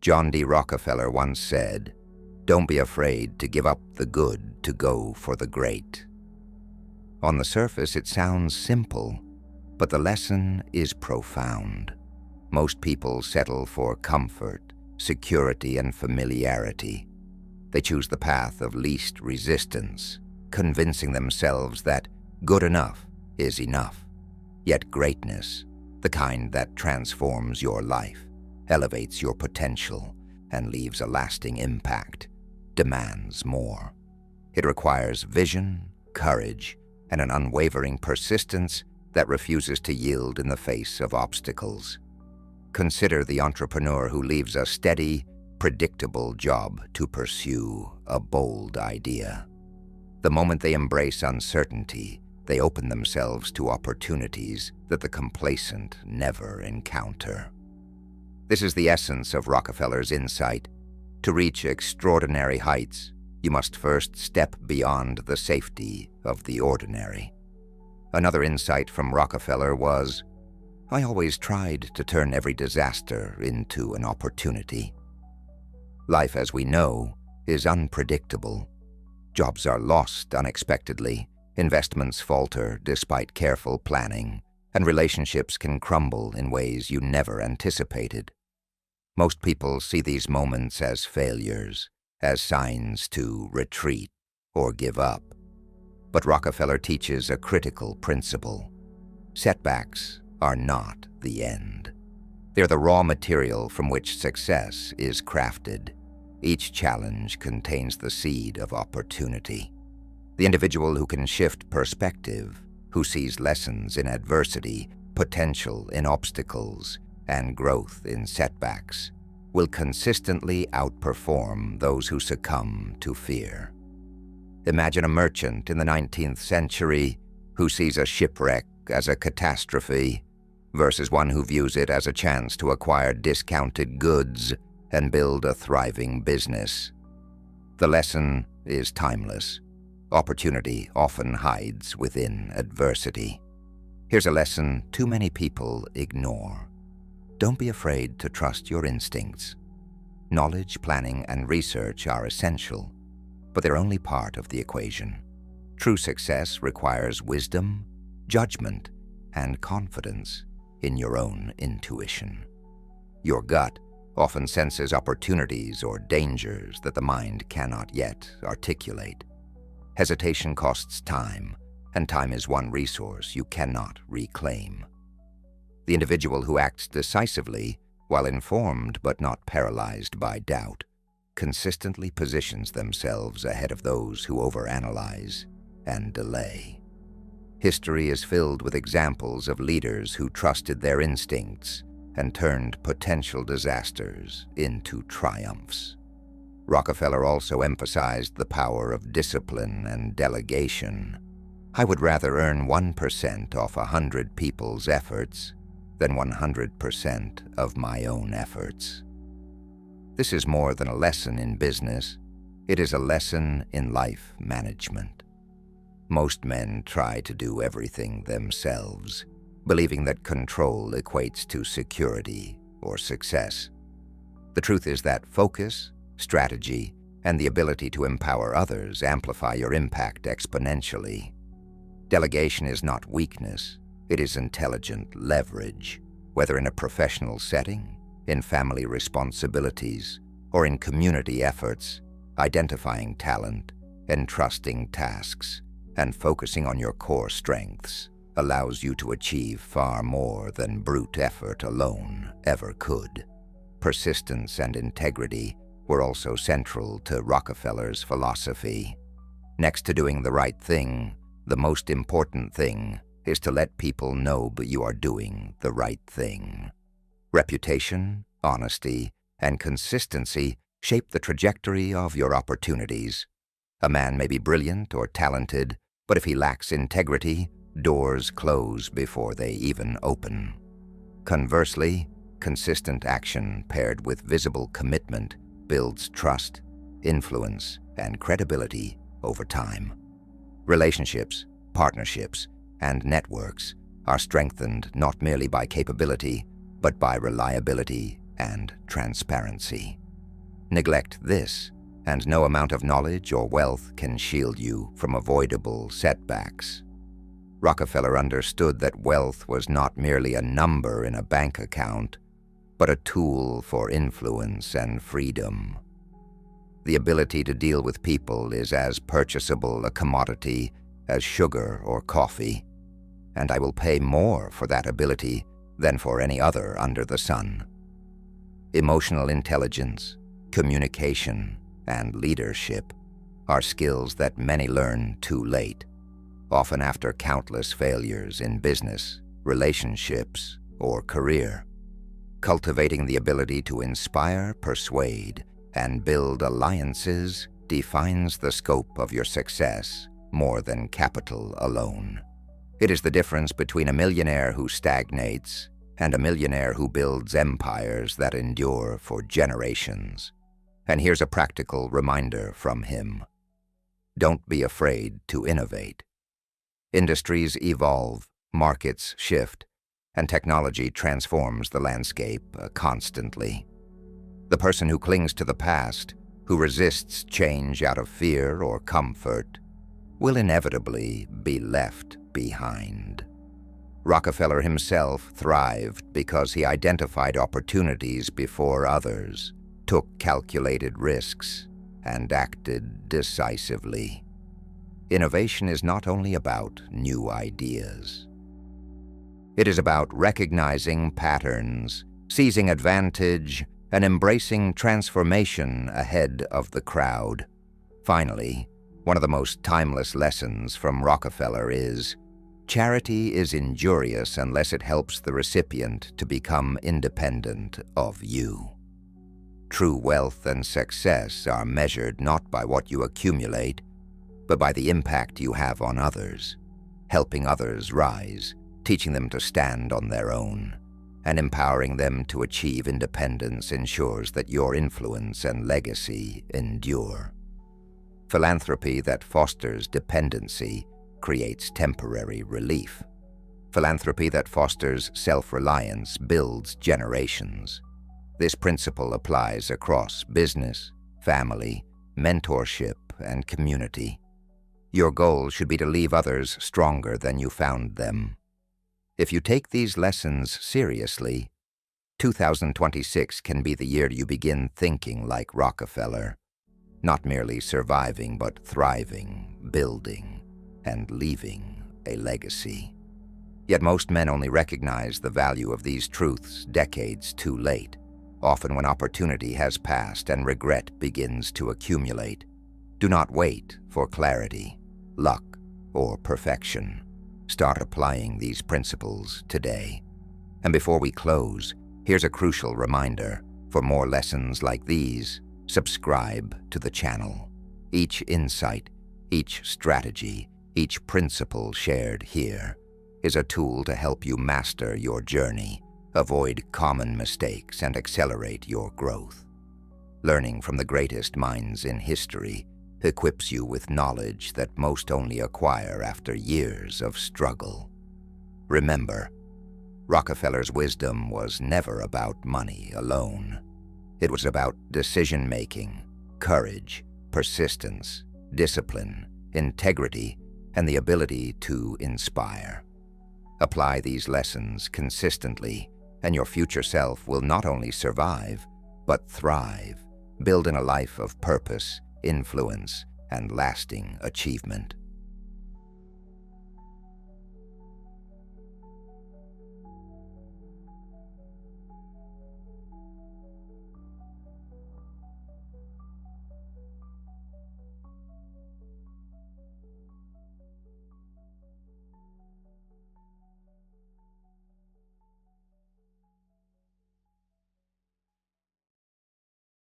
John D. Rockefeller once said, "Don't be afraid to give up the good to go for the great." On the surface, it sounds simple, but the lesson is profound. Most people settle for comfort, security, and familiarity. They choose the path of least resistance, convincing themselves that good enough is enough. Yet greatness, the kind that transforms your life, elevates your potential, and leaves a lasting impact, demands more. It requires vision, courage, and an unwavering persistence that refuses to yield in the face of obstacles. Consider the entrepreneur who leaves a steady, predictable job to pursue a bold idea. The moment they embrace uncertainty, they open themselves to opportunities that the complacent never encounter. This is the essence of Rockefeller's insight. To reach extraordinary heights, you must first step beyond the safety of the ordinary. Another insight from Rockefeller was, "I always tried to turn every disaster into an opportunity." Life, as we know, is unpredictable. Jobs are lost unexpectedly, investments falter despite careful planning, and relationships can crumble in ways you never anticipated. Most people see these moments as failures, as signs to retreat or give up. But Rockefeller teaches a critical principle. Setbacks are not the end. They're the raw material from which success is crafted. Each challenge contains the seed of opportunity. The individual who can shift perspective, who sees lessons in adversity, potential in obstacles, and growth in setbacks, will consistently outperform those who succumb to fear. Imagine a merchant in the 19th century who sees a shipwreck as a catastrophe versus one who views it as a chance to acquire discounted goods and build a thriving business. The lesson is timeless. Opportunity often hides within adversity. Here's a lesson too many people ignore. Don't be afraid to trust your instincts. Knowledge, planning, and research are essential, but they're only part of the equation. True success requires wisdom, judgment, and confidence in your own intuition. Your gut often senses opportunities or dangers that the mind cannot yet articulate. Hesitation costs time, and time is one resource you cannot reclaim. The individual who acts decisively, while informed but not paralyzed by doubt, consistently positions themselves ahead of those who overanalyze and delay. History is filled with examples of leaders who trusted their instincts and turned potential disasters into triumphs. Rockefeller also emphasized the power of discipline and delegation. "I would rather earn 1% off 100 people's efforts than 100% of my own efforts." This is more than a lesson in business. It is a lesson in life management. Most men try to do everything themselves, believing that control equates to security or success. The truth is that focus, strategy, and the ability to empower others amplify your impact exponentially. Delegation is not weakness, it is intelligent leverage, whether in a professional setting, in family responsibilities, or in community efforts. Identifying talent, entrusting tasks, and focusing on your core strengths allows you to achieve far more than brute effort alone ever could. Persistence and integrity were also central to Rockefeller's philosophy. Next to doing the right thing, the most important thing is to let people know that you are doing the right thing. Reputation, honesty, and consistency shape the trajectory of your opportunities. A man may be brilliant or talented, but if he lacks integrity, doors close before they even open. Conversely, consistent action paired with visible commitment builds trust, influence, and credibility over time. Relationships, partnerships, and networks are strengthened not merely by capability, but by reliability and transparency. Neglect this, and no amount of knowledge or wealth can shield you from avoidable setbacks. Rockefeller understood that wealth was not merely a number in a bank account, but a tool for influence and freedom. The ability to deal with people is as purchasable a commodity as sugar or coffee, and I will pay more for that ability than for any other under the sun. Emotional intelligence, communication, and leadership are skills that many learn too late, often after countless failures in business, relationships, or career. Cultivating the ability to inspire, persuade, and build alliances defines the scope of your success more than capital alone. It is the difference between a millionaire who stagnates and a millionaire who builds empires that endure for generations. And here's a practical reminder from him. Don't be afraid to innovate. Industries evolve, markets shift, and technology transforms the landscape constantly. The person who clings to the past, who resists change out of fear or comfort, will inevitably be left behind. Rockefeller himself thrived because he identified opportunities before others, took calculated risks, and acted decisively. Innovation is not only about new ideas. It is about recognizing patterns, seizing advantage, and embracing transformation ahead of the crowd. Finally, one of the most timeless lessons from Rockefeller is, charity is injurious unless it helps the recipient to become independent of you. True wealth and success are measured not by what you accumulate, but by the impact you have on others, helping others rise, teaching them to stand on their own, and empowering them to achieve independence ensures that your influence and legacy endure. Philanthropy that fosters dependency creates temporary relief. Philanthropy that fosters self-reliance builds generations. This principle applies across business, family, mentorship, and community. Your goal should be to leave others stronger than you found them. If you take these lessons seriously, 2026 can be the year you begin thinking like Rockefeller, not merely surviving but thriving, building, and leaving a legacy. Yet most men only recognize the value of these truths decades too late, often when opportunity has passed and regret begins to accumulate. Do not wait for clarity, luck, or perfection. Start applying these principles today. And before we close, here's a crucial reminder. For more lessons like these, subscribe to the channel. Each insight, each strategy, each principle shared here is a tool to help you master your journey, avoid common mistakes, and accelerate your growth. Learning from the greatest minds in history equips you with knowledge that most only acquire after years of struggle. Remember, Rockefeller's wisdom was never about money alone. It was about decision-making, courage, persistence, discipline, integrity, and the ability to inspire. Apply these lessons consistently, and your future self will not only survive, but thrive, building a life of purpose, influence, and lasting achievement.